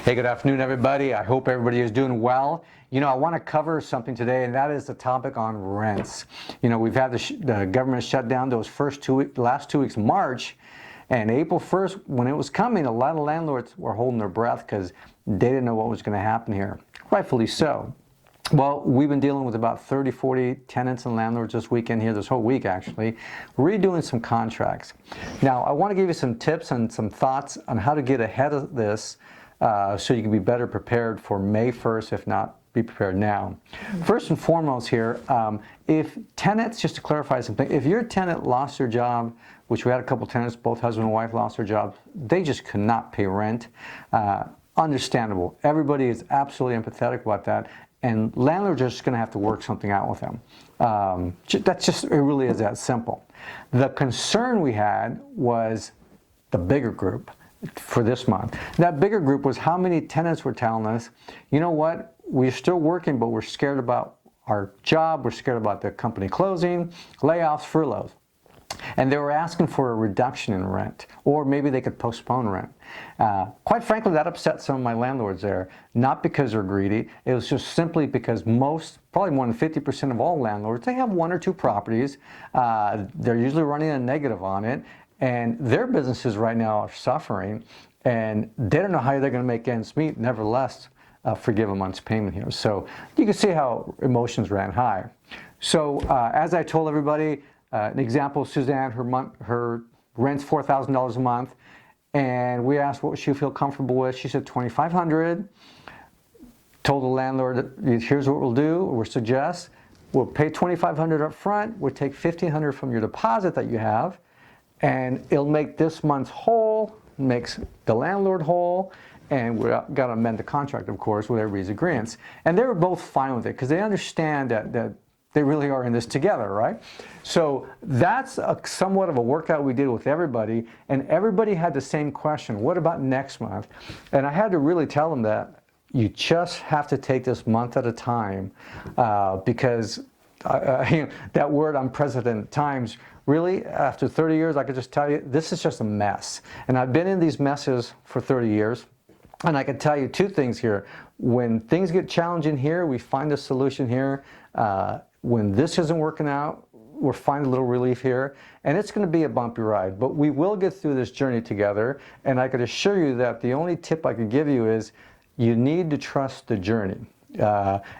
Hey, good afternoon, everybody. I hope everybody is doing well. I want to cover something today, and that is the topic on rents. We've had the government shut down those last 2 weeks, March, and April 1st, when it was coming, a lot of landlords were holding their breath because they didn't know what was going to happen here. Rightfully so. Well, we've been dealing with about 30, 40 tenants and landlords this weekend here, this whole week actually, redoing some contracts. Now, I want to give you some tips and some thoughts on how to get ahead of this so you can be better prepared for May 1st, if not, be prepared now. First and foremost here, if tenants, just to clarify something, if your tenant lost their job, which we had a couple tenants, both husband and wife lost their job, they just could not pay rent. Understandable. Everybody is absolutely empathetic about that. And landlords are just going to have to work something out with them. It really is that simple. The concern we had was the bigger group for this month. That bigger group was how many tenants were telling us, you know what, we're still working, but we're scared about our job, we're scared about the company closing, layoffs, furloughs. And they were asking for a reduction in rent, or maybe they could postpone rent. Quite frankly, that upset some of my landlords there, not because they're greedy. It was just simply because probably more than 50% of all landlords, they have one or two properties. They're usually running a negative on it, and their businesses right now are suffering, and they don't know how they're going to make ends meet. Nevertheless, forgive a month's payment here. So you can see how emotions ran high. So as I told everybody, an example, Suzanne, her rent's $4,000 a month, and we asked what she feel comfortable with. She said $2,500. Told the landlord, here's what we'll do, we'll suggest. We'll pay $2,500 up front, we'll take $1,500 from your deposit that you have, and it'll make this month's whole, makes the landlord whole, and we've got to amend the contract, of course, with everybody's agreements. And they were both fine with it because they understand that they really are in this together, right? So that's somewhat of a workout we did with everybody, and everybody had the same question, what about next month? And I had to really tell them that you just have to take this month at a time because that word unprecedented times, really, after 30 years, I could just tell you, this is just a mess. And I've been in these messes for 30 years. And I can tell you two things here. When things get challenging here, we find a solution here. When this isn't working out, we're finding a little relief here. And it's going to be a bumpy ride. But we will get through this journey together. And I could assure you that the only tip I could give you is you need to trust the journey.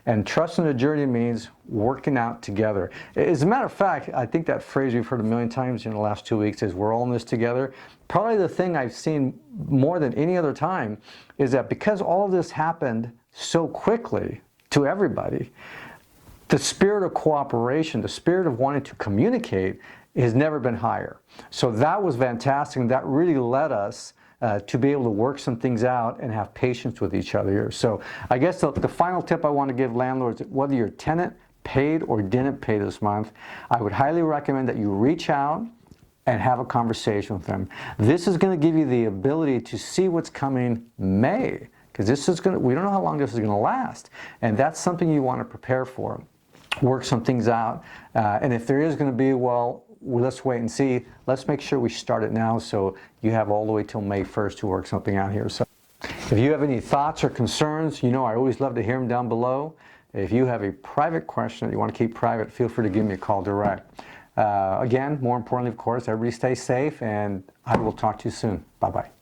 And trusting the journey means working out together. As a matter of fact, I think that phrase we've heard a million times in the last 2 weeks is we're all in this together. Probably the thing I've seen more than any other time is that because all of this happened so quickly to everybody, the spirit of cooperation, the spirit of wanting to communicate has never been higher. So that was fantastic, and that really led us to be able to work some things out and have patience with each other here. So I guess the final tip I want to give landlords, whether your tenant paid or didn't pay this month, I would highly recommend that you reach out and have a conversation with them. This is going to give you the ability to see what's coming May, because we don't know how long this is going to last, and that's something you want to prepare for. Work some things out, and if there is going to be, well, let's wait and see. Let's make sure we start it now so you have all the way till May 1st to work something out here. So if you have any thoughts or concerns, I always love to hear them down below. If you have a private question that you want to keep private, feel free to give me a call direct. Again, more importantly, of course, everybody stay safe, and I will talk to you soon. Bye-bye.